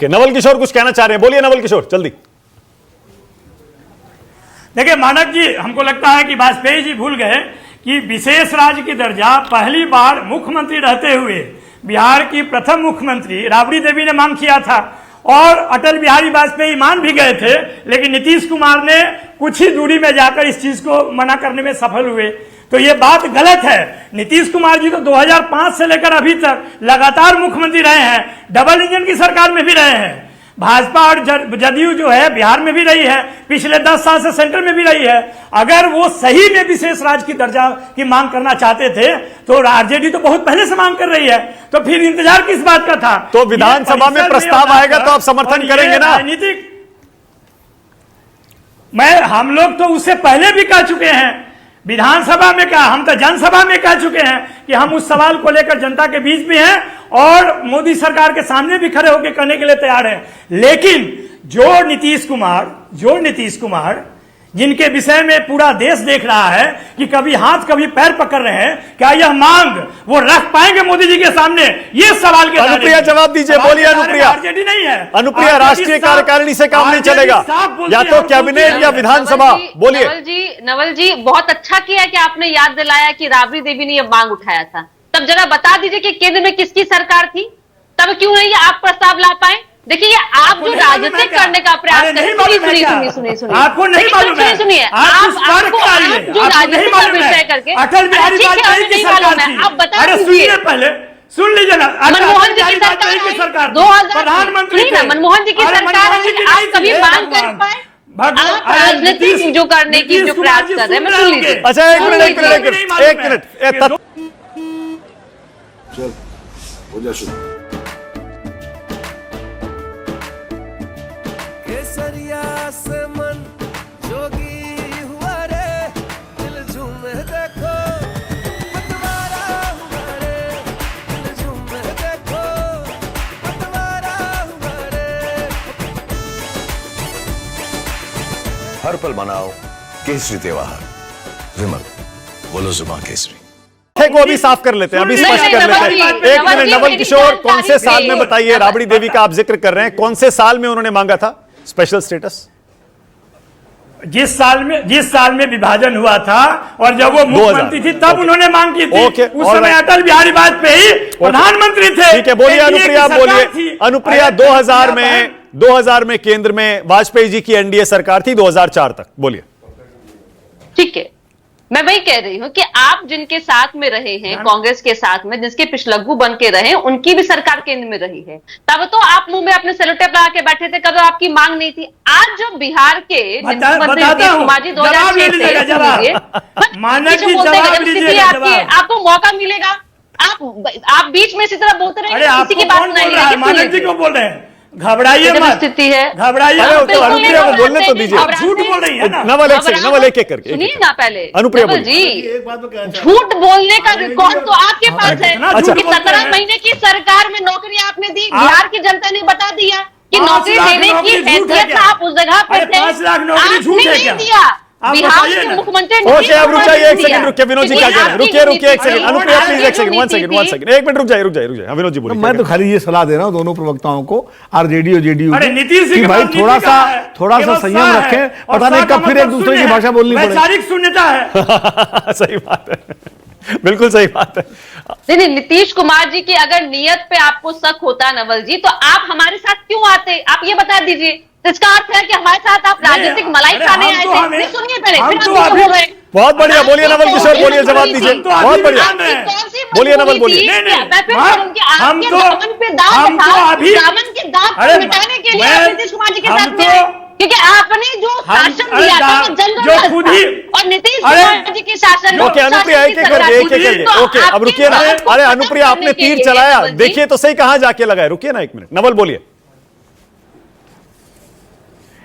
Okay, Naval Kishore कुछ कहना चाह रहे हैं, बोलिए नवल किशोर जल्दी। देखिए मानक जी, हमको लगता है कि वाजपेयी जी भूल गए कि विशेष राज्य की दर्जा पहली बार मुख्यमंत्री रहते हुए बिहार की प्रथम मुख्यमंत्री राबड़ी देवी ने मांग किया था और अटल बिहारी वाजपेयी मान भी गए थे, लेकिन नीतीश कुमार ने कुछ ही दूरी में जाकर इस चीज को मना करने में सफल हुए। तो ये बात गलत है। नीतीश कुमार जी तो 2005 से लेकर अभी तक लगातार मुख्यमंत्री रहे हैं, डबल इंजन की सरकार में भी रहे हैं। भाजपा और जदयू जो है बिहार में भी रही है, पिछले 10 साल से सेंटर में भी रही है। अगर वो सही में विशेष राज्य की दर्जा की मांग करना चाहते थे तो आरजेडी तो बहुत पहले से मांग कर रही है, तो फिर इंतजार किस बात का था? तो विधानसभा में प्रस्ताव आएगा तो आप समर्थन करेंगे ना? राजनीतिक हम लोग तो उससे पहले भी कह चुके हैं, विधानसभा में कहा, हम तो जनसभा में कह चुके हैं कि हम उस सवाल को लेकर जनता के बीच भी हैं और मोदी सरकार के सामने भी खड़े होकर करने के लिए तैयार हैं। लेकिन जो नीतीश कुमार जिनके विषय में पूरा देश देख रहा है कि कभी हाथ कभी पैर पकड़ रहे हैं, क्या यह मांग वो रख पाएंगे मोदी जी के सामने? ये सवाल के अनुप्रिया जवाब दीजिए, बोलिए अनुप्रिया। आरजेडी नहीं है, अनुप्रिया, राष्ट्रीय कार्यकारिणी से काम नहीं चलेगा, या तो कैबिनेट या विधानसभा। बोलिए नवल जी, बहुत अच्छा किया कि आपने याद दिलाया कि राबड़ी देवी ने यह मांग उठाया था। तब जरा बता दीजिए कि केंद्र में किसकी सरकार थी, तब क्यों नहीं आप प्रस्ताव ला पाए? देखिए, आप जो राजनीतिक करने का प्रयास कर रहे हैं, सुनिए, आपको नहीं मालूम है, सुनिए, आप जो राजनीतिक का विषय करके अटल बिहारी वाजपेयी की सरकार थी। आप बता दीजिए, पहले सुन लीजिए ना, मनमोहन जी की सरकार 2000 प्रधानमंत्री थे, मनमोहन जी की सरकार, आप कभी मांग कर पाए? आप राजनीतिक जो करने की जो प्रयास कर रहे हैं, मैं सुन लीजिए। अच्छा, एक मिनट, चल हो जा शुरू। केसरिया से मन जोगी हुआ रे, दिल झूमे देखो पतवारा हुआ रे, दिल झूमे देखो पतवारा हुआ रे। हर पल मनाओ केसरी त्योहार। विमल बोलो जुबान केसरी को अभी साफ कर लेते हैं, अभी स्पष्ट कर लेते हैं। एक मिनट, नवल किशोर, कौन से साल में बताइए, राबड़ी देवी का आप जिक्र कर रहे हैं, कौन से साल में उन्होंने मांगा था स्पेशल स्टेटस? जिस साल में विभाजन हुआ था और जब वो मुख्यमंत्री थी तब उन्होंने मांग की थी। उस समय अटल बिहारी वाजपेयी प्रधानमंत्री थे। ठीक है, बोलिए अनुप्रिया, बोलिए अनुप्रिया। 2000 में केंद्र में वाजपेयी जी की एनडीए सरकार थी 2004 तक, बोलिए। ठीक है, मैं वही कह रही हूं कि आप जिनके साथ में रहे हैं, कांग्रेस के साथ में, जिसके पिछलग्गू बन के रहे, उनकी भी सरकार केंद्र में रही है। तब तो आप मुंह में अपने सेलोटेप लगा के बैठे थे, कभी आपकी मांग नहीं थी। आज जो बिहार के मुख्यमंत्री नीतीश कुमार जी 2006 आपको मौका मिलेगा, आप बीच में इसी तरह बोलते रहे, किसी की बात नहीं। मानक जी को बोल रहे हैं, घबराइए मत, स्थिति है, घबराइए। अनुप्रिया को बोलने तो दीजिए, आप झूठ बोल रही है ना। नवल एक एक करके सुनिए ना पहले। अनुप्रिया जी, झूठ बोलने का रिकॉर्ड तो आपके पास है। 17 महीने की सरकार में नौकरी आपने दी, बिहार की जनता ने बता दिया कि नौकरी देने की हैसियत आप उस जगह पे थे, आपने नहीं दिया। बिहार के मुख्यमंत्री ओके, अब रुक जाइए, एक सेकंड रुकिए, विनोद जी क्या कह रहे हैं? रुकिए एक सेकंड, अनुप्रिया प्लीज एक सेकंड, वन सेकंड, एक मिनट रुक जाइए। विनोद जी बोलिए। मैं तो खाली ये सलाह दे रहा हूँ दोनों प्रवक्ताओं को, आरजेडी और जेडीयू कि भाई थोड़ा सा संयम रखें, पता नहीं कब फिर एक दूसरे की भाषा बोलनी पड़े। वैचारिक शून्यता है। सही बात है, बिल्कुल सही बात है। नहीं, नीतीश कुमार जी की अगर नियत पे आपको शक होता नवल जी, तो आप हमारे साथ क्यों आते? आप ये बता दीजिए। इसका अर्थ है कि हमारे साथ आप राजनीतिक मलाई खाने आए थे। सुनिए पहले, बहुत बढ़िया, बोलिए नवल किशोर, बोलिए, जवाब दीजिए। बहुत बढ़िया, बोलिए नवल, बोलिए। हम तो अभी दामन के दाग मिटाने के लिए नीतीश कुमार जी के साथ में, क्योंकि आपने जो शासन दिया था वो जनगणना था और नीतीश कुमार जी के शासन में। ओके अनुप्रिया, एक करके ओके, अब रुकिए ना। अरे अनुप्रिया, आपने तीर चलाया, देखिए तो सही कहां जाके लगाए। रुकिए ना एक मिनट, नवल बोलिए।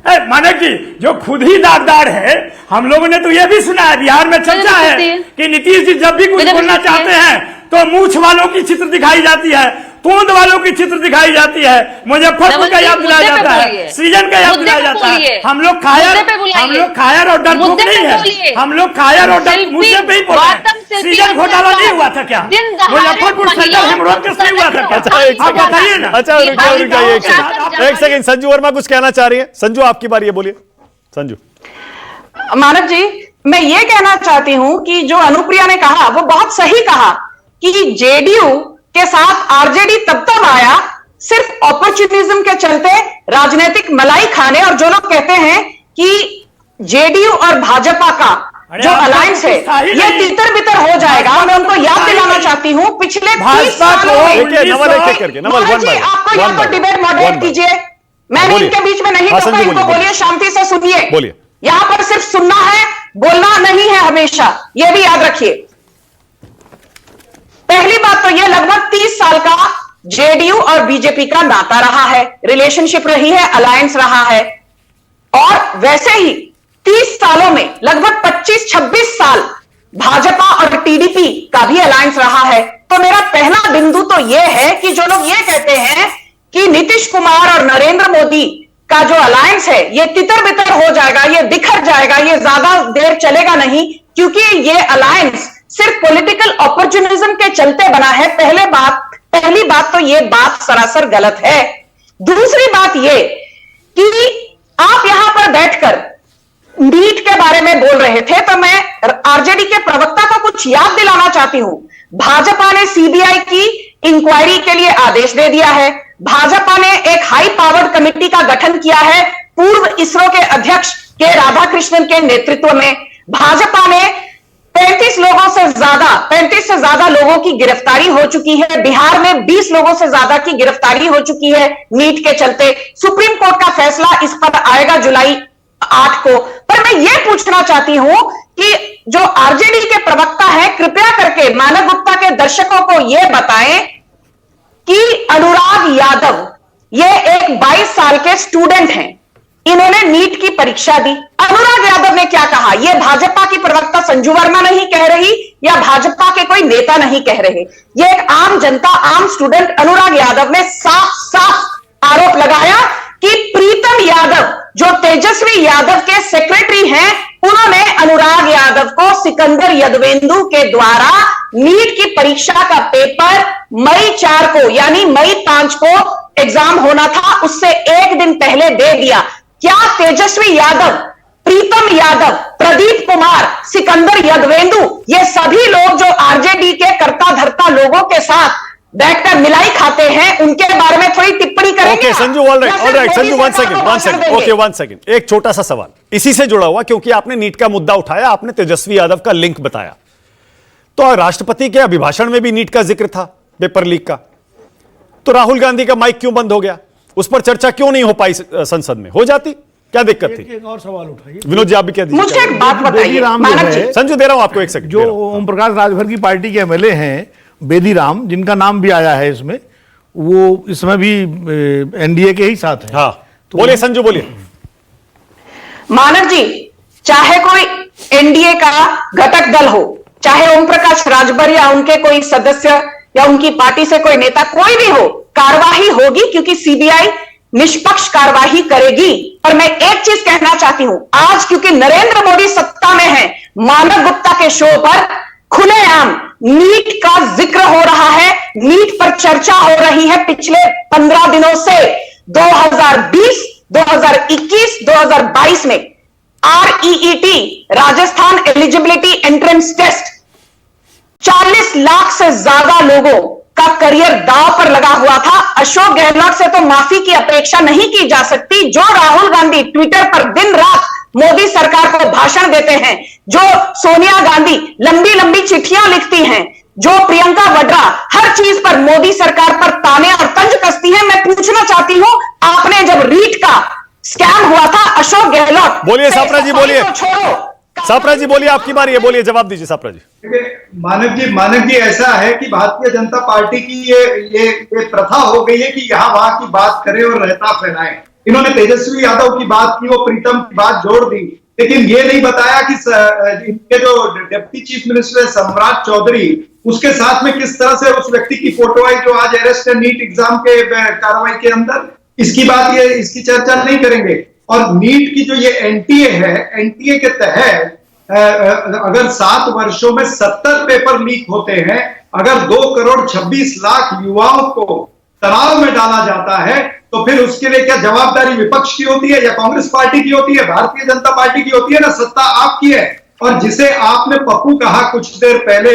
मानक जी, जो खुद ही दागदार है, हम लोगों ने तो यह भी सुना है, बिहार में चर्चा है कि नीतीश जी जब भी कुछ बोलना चाहते हैं तो मूछ वालों की चित्र दिखाई जाती है। तोंद वालों की चित्र दिखाई जाती है, मुजफ्फरपुर का याद दिलाया जाता है, सृजन का याद दिलाया जाता है। हम लोग कायर और डरपोक नहीं है, हम लोग कायर और डर मुझसे पे ही बोल रहे हैं। सृजन घोटाला नहीं हुआ था क्या? मुजफ्फरपुर सेंट्रल हेमरोड केस नहीं हुआ था क्या? आप बताइए ना। अच्छा रुकिए एक सेकंड, संजू वर्मा कुछ कहना चाह रही है। संजू आपकी बारी है, बोलिए संजू। मानव जी, मैं ये कहना चाहती हूं कि जो अनुप्रिया ने कहा वो बहुत सही कहा कि जेडीयू के साथ आरजेडी तब आया सिर्फ अपॉर्चुनिज्म के चलते, राजनीतिक मलाई खाने। और जो लोग कहते हैं कि जेडीयू और भाजपा का जो अलायंस है ये तितर बितर हो जाएगा, मैं उनको याद दिलाना चाहती हूं पिछले 30 सालों में। आपको या तो डिबेट मॉडरेट कीजिए, मैं इनके बीच में नहीं कहता, इनको बोलिए शांति से सुनिए। बोलिए। यहां पर सिर्फ सुनना है, बोलना नहीं है हमेशा, यह भी याद रखिए। पहली बात तो यह लगभग 30 साल का जेडीयू और बीजेपी का नाता रहा है, रिलेशनशिप रही है, अलायंस रहा है। और वैसे ही 30 सालों में लगभग 25-26 साल भाजपा और टीडीपी का भी अलायंस रहा है। तो मेरा पहला बिंदु तो यह है कि जो लोग ये कहते हैं कि नीतीश कुमार और नरेंद्र मोदी का जो अलायंस है ये तितर बितर हो जाएगा, ये बिखर जाएगा, ये ज्यादा देर चलेगा नहीं, क्योंकि ये अलायंस सिर्फ पॉलिटिकल अपॉर्चुनिज्म के चलते बना है। पहली बात तो ये बात सरासर गलत है। दूसरी बात ये कि आप यहां पर बैठकर नीट के बारे में बोल रहे थे, तो मैं आरजेडी के प्रवक्ता को कुछ याद दिलाना चाहती हूं। भाजपा ने सीबीआई की इंक्वायरी के लिए आदेश दे दिया है, भाजपा ने एक हाई पावर्ड कमेटी का गठन किया है पूर्व इसरो के अध्यक्ष के राधाकृष्णन के नेतृत्व में। भाजपा ने 35 से ज्यादा लोगों की गिरफ्तारी हो चुकी है। बिहार में 20 लोगों से ज्यादा की गिरफ्तारी हो चुकी है नीट के चलते। सुप्रीम कोर्ट का फैसला इस पर आएगा जुलाई 8 को। पर मैं ये पूछना चाहती हूं कि जो आरजेडी के प्रवक्ता है, कृपया करके मानव गुप्ता के दर्शकों को यह बताएं कि अनुराग यादव ये एक 22 साल के स्टूडेंट हैं, इन्होंने नीट की परीक्षा दी। अनुराग यादव ने क्या कहा, यह भाजपा की प्रवक्ता संजू वर्मा नहीं कह रही या भाजपा के कोई नेता नहीं कह रहे, यह एक आम जनता, आम स्टूडेंट अनुराग यादव ने साफ आरोप लगाया कि प्रीतम यादव जो तेजस्वी यादव के सेक्रेटरी हैं, उन्होंने अनुराग यादव को सिकंदर यदवेंदु के द्वारा नीट की परीक्षा का पेपर मई 4 को यानी मई 5 को एग्जाम होना था, उससे एक दिन पहले दे दिया। क्या तेजस्वी यादव, प्रीतम यादव, प्रदीप कुमार, सिकंदर यदवेंदु, ये सभी लोग जो आरजेडी के कर्ता धर्ता लोगों के साथ बैठकर मिलाई खाते हैं, उनके बारे में थोड़ी टिप्पणी करेंगे? Okay Sanju, alright Sanju, one second, एक छोटा सा सवाल इसी से जुड़ा हुआ, क्योंकि आपने नीट का मुद्दा उठाया, आपने तेजस्वी यादव का लिंक बताया, तो राष्ट्रपति के अभिभाषण में भी नीट का जिक्र था, पेपर लीक का, तो राहुल गांधी का माइक क्यों बंद हो गया? उस पर चर्चा क्यों नहीं हो पाई संसद में? हो जाती, क्या दिक्कत थी? एक और सवाल उठाइए विनोद जी, आप भी कह दीजिए। मुझे एक बात बताइए संजू, दे रहा हूं आपको एक सेकंड। जो ओम प्रकाश राजभर की पार्टी के एमएलए हैं बेदीराम, जिनका नाम भी आया है इसमें, वो इसमें भी एनडीए के ही साथ है। हाँ, तो बोलिए संजू, बोलिए। मानव जी, चाहे कोई एनडीए का घटक दल हो, चाहे ओम प्रकाश राजभर या उनके कोई सदस्य या उनकी पार्टी से कोई नेता, कोई भी हो, कार्रवाई होगी, क्योंकि सीबीआई निष्पक्ष कार्रवाई करेगी। पर मैं एक चीज कहना चाहती हूं, आज क्योंकि नरेंद्र मोदी सत्ता में है, मानव गुप्ता के शो पर खुलेआम नीट का जिक्र हो रहा है, नीट पर चर्चा हो रही है पिछले 15 दिनों से। 2020, 2021, 2022 में REET Rajasthan eligibility entrance test 40 lakh से ज्यादा लोगों का करियर दांव पर लगा हुआ था। अशोक गहलोत से तो माफी की अपेक्षा नहीं की जा सकती। जो राहुल गांधी ट्विटर पर दिन रात मोदी सरकार को भाषण देते हैं, जो सोनिया गांधी लंबी लंबी चिट्ठियां लिखती हैं, जो प्रियंका वाड्रा हर चीज पर मोदी सरकार पर ताने और तंज कसती हैं, मैं पूछना चाहती हूं, आपने जब रीट का स्कैम हुआ था, अशोक गहलोत, बोलिए सापरा जी, बोलिए छोड़ो, सापरा जी, बोलिए, आपकी बारी है, बोलिए, जवाब दीजिए सापरा जी। मानव जी ऐसा है कि भारतीय जनता पार्टी की ये प्रथा हो गई है कि यहाँ वहां की बात करें और रहता फैलाएं। इन्होंने तेजस्वी यादव की बात की, वो प्रीतम की बात जोड़ दी, लेकिन ये नहीं बताया कि इनके जो डिप्टी चीफ मिनिस्टर है सम्राट चौधरी, उसके साथ में किस तरह से उस व्यक्ति की फोटो आई जो आज अरेस्ट है नीट एग्जाम के कार्रवाई के अंदर। इसकी चर्चा नहीं करेंगे। और नीट की जो ये एनटीए है, एनटीए के तहत अगर 7 वर्षों में 70 पेपर लीक होते हैं, अगर 2,26,00,000 युवाओं को तनाव में डाला जाता है, तो फिर उसके लिए क्या जवाबदारी विपक्ष की होती है या कांग्रेस पार्टी की होती है, भारतीय जनता पार्टी की होती है ना? सत्ता आपकी है। और जिसे आपने पप्पू कहा कुछ देर पहले,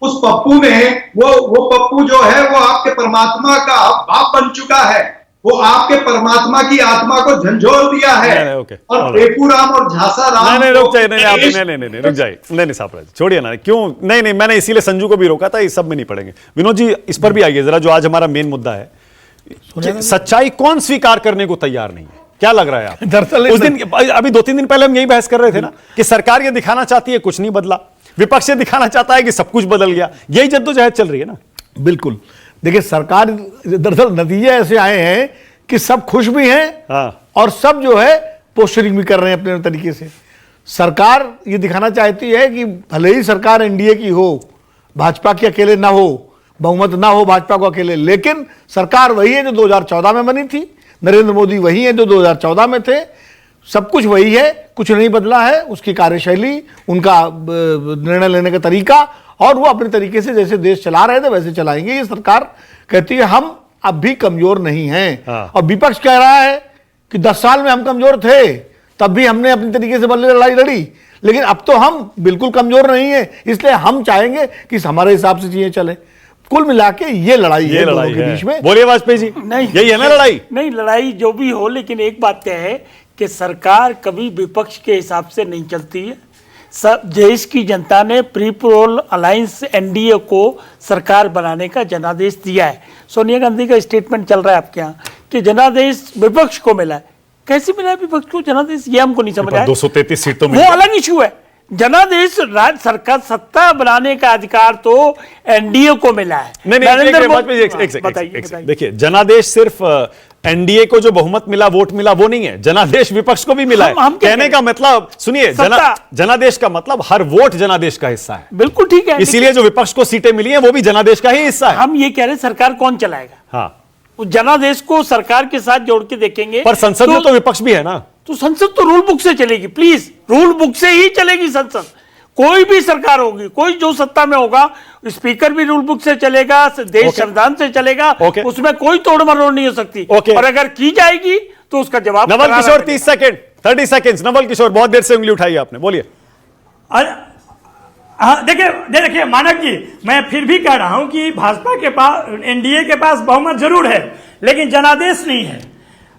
उस पप्पू ने वो पप्पू जो है वो आपके परमात्मा का बाप बन चुका है। वो आपके परमात्मा की आत्मा को झंझोर दिया है। और पेपूराम और झासा राम नहीं रुक जाइए, नहीं रुक जाइए, नहीं सापरा जी छोड़िए ना, क्यों नहीं मैंने इसीलिए संजू को भी रोका था, इस सब में नहीं पड़ेंगे। विनोद जी इस पर भी आइए जरा, जो आज हमारा मेन मुद्दा है, सच्चाई कौन स्वीकार करने को तैयार नहीं है, क्या लग रहा है आप? दरअसल उस दिन अभी 2-3 दिन पहले हम यही बहस कर रहे थे ना कि सरकार ये दिखाना चाहती है कुछ नहीं बदला, विपक्ष ये दिखाना चाहता है कि सब कुछ बदल गया, यही जद्दोजहद चल रही है ना। बिल्कुल, देखिए सरकार, दरअसल नतीजे ऐसे आए हैं कि सब खुश भी हैं और सब जो है पोस्टरिंग भी कर रहे हैं अपने तरीके से। सरकार ये दिखाना चाहती है कि भले ही सरकार एनडीए की हो, भाजपा की अकेले ना हो, बहुमत ना हो भाजपा को अकेले, लेकिन सरकार वही है जो 2014 में बनी थी, नरेंद्र मोदी वही है जो 2014 में थे, सब कुछ वही है, कुछ नहीं बदला है। उसकी कार्यशैली, उनका निर्णय लेने का तरीका, और वो अपने तरीके से जैसे देश चला रहे थे वैसे चलाएंगे। ये सरकार कहती है हम अब भी कमजोर नहीं हैं। और विपक्ष कह रहा है कि 10 साल में हम कमजोर थे, तब भी हमने अपने तरीके से बदले लड़ाई लड़ी, लेकिन अब तो हम बिल्कुल कमजोर नहीं है, इसलिए हम चाहेंगे कि हमारे हिसाब से चीजें चले। कुल मिला के ये लड़ाई है दोनों के बीच में। बोलिए वाजपेयी जी, नहीं यही है ना लड़ाई? नहीं, लड़ाई जो भी हो, लेकिन एक बात तय है कि सरकार कभी विपक्ष के हिसाब से नहीं चलती है। सब देश की जनता ने प्री पोल अलायंस एनडीए को सरकार बनाने का जनादेश दिया है। सोनिया गांधी का स्टेटमेंट चल रहा है आपके यहाँ कि जनादेश विपक्ष को मिला है। कैसे मिला है विपक्ष को जनादेश, ये हमको नहीं समझ आया। 233 सीट तो वो अलग इशू है। जनादेश राज्य सरकार सत्ता बनाने का अधिकार तो एनडीए को मिला है। नहीं, देखिए जनादेश सिर्फ एनडीए को जो बहुमत मिला, वोट मिला, वो नहीं है, जनादेश विपक्ष को भी मिला है। कहने का मतलब सुनिए, जनादेश का मतलब हर वोट जनादेश का हिस्सा है। बिल्कुल ठीक है, इसीलिए जो विपक्ष को सीटें मिली हैं वो भी जनादेश का ही हिस्सा है। हम ये कह रहे हैं सरकार कौन चलाएगा? हाँ, उस जनादेश को सरकार के साथ जोड़ के देखेंगे। पर संसद में तो विपक्ष भी है ना, तो संसद तो रूल बुक से चलेगी। प्लीज, रूल बुक से ही चलेगी संसद। कोई भी सरकार होगी, कोई जो सत्ता में होगा, स्पीकर भी रूल बुक से चलेगा, देश संविधान से चलेगा, उसमें कोई तोड़ मरोड़ नहीं हो सकती। और अगर की जाएगी तो उसका जवाब। नवल किशोर 30 सेकेंड। नवल किशोर, बहुत देर से उंगली उठाई आपने, बोलिए। देखिए मानक जी, मैं फिर भी कह रहा हूं कि भाजपा के पास, एनडीए के पास बहुमत जरूर है, लेकिन जनादेश नहीं है।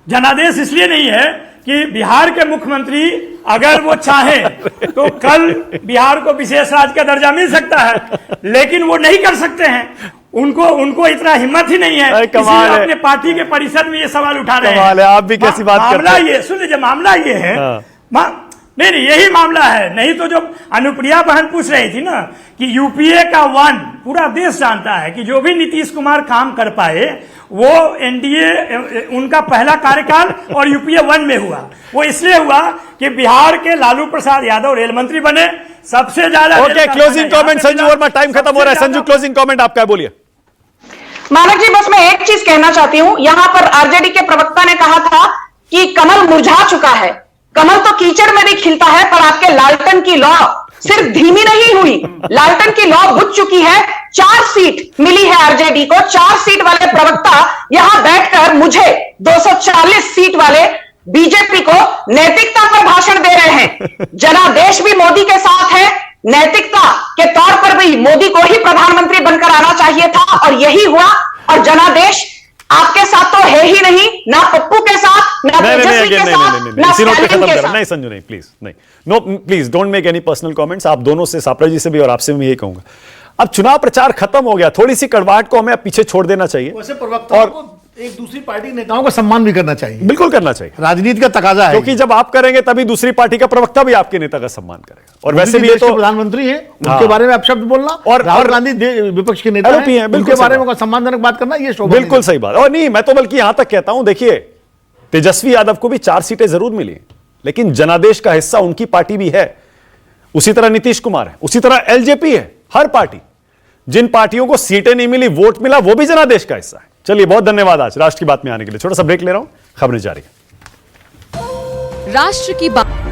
जनादेश इसलिए नहीं है कि बिहार के मुख्यमंत्री अगर वो चाहें तो कल बिहार को विशेष राज्य का दर्जा मिल सकता है, लेकिन वो नहीं कर सकते हैं। उनको इतना हिम्मत ही नहीं है, इसलिए अपने पार्टी के परिषद में ये सवाल उठा रहे हैं। आप भी कैसी बात करते हैं? ये सुन लीजिए, मामला ये है। नहीं, यही मामला है। नहीं तो जो अनुप्रिया बहन पूछ रही थी ना कि यूपीए का 1, पूरा देश जानता है कि जो भी नीतीश कुमार काम कर पाए वो एनडीए उनका पहला कार्यकाल और यूपीए 1 में हुआ। वो इसलिए हुआ कि बिहार के लालू प्रसाद यादव रेल मंत्री बने, सबसे ज्यादा। Okay, closing comment Sanju Verma, time खत्म हो रहा है। संजू, क्लोजिंग कमेंट आपका, बोलिए। मानक जी, बस मैं एक चीज कहना चाहती हूं। यहां पर आरजेडी के प्रवक्ता ने कहा था कि कमल मुरझा चुका है। कमल तो कीचड़ में भी खिलता है, पर आपके लालटन की लौ सिर्फ धीमी नहीं हुई, लालटन की लौ बुझ चुकी है। 4 सीट मिली है आरजेडी को। 4 सीट वाले प्रवक्ता यहां बैठकर मुझे 240 सीट वाले बीजेपी को नैतिकता पर भाषण दे रहे हैं। जनादेश भी मोदी के साथ है, नैतिकता के तौर पर भी मोदी को ही प्रधानमंत्री बनकर आना चाहिए था, और यही हुआ। और जनादेश आपके साथ तो है ही नहीं, ना पप्पू के साथ, ना तेजस्वी के साथ, ना स्टालिन के साथ। नहीं संजू, नहीं, प्लीज नहीं, no please don't make any personal comments. आप दोनों से, सापरा जी से भी और आपसे भी यही कहूंगा, अब चुनाव प्रचार खत्म हो गया, थोड़ी सी कड़वाहट को हमें पीछे छोड़ देना चाहिए। वैसे प्रवक्ताओं को एक दूसरी पार्टी नेताओं का सम्मान भी करना चाहिए, बिल्कुल करना चाहिए, राजनीति का तकाजा है, क्योंकि जब आप करेंगे तभी दूसरी पार्टी का प्रवक्ता भी आपके नेता का सम्मान करेगा। और वैसे भी ये तो प्रधानमंत्री है, उनके बारे में अपशब्द बोलना, और राहुल गांधी विपक्ष के नेता हैं, उनके बारे में सम्मानजनक बात करना, ये शोभा बिल्कुल सही बात। और नहीं, मैं तो बल्कि यहां तक कहता हूं, देखिए तेजस्वी यादव को भी 4 सीटें जरूर मिली, लेकिन जनादेश का हिस्सा उनकी पार्टी भी है। उसी तरह नीतीश कुमार है, उसी तरह एलजेपी है। हर पार्टी, जिन पार्टियों को सीटें नहीं मिली, वोट मिला, वो भी जनादेश का हिस्सा है। चलिए, बहुत धन्यवाद आज राष्ट्र की बात में आने के लिए। छोटा सा ब्रेक ले रहा हूं, खबरें जारी है। राष्ट्र की बात।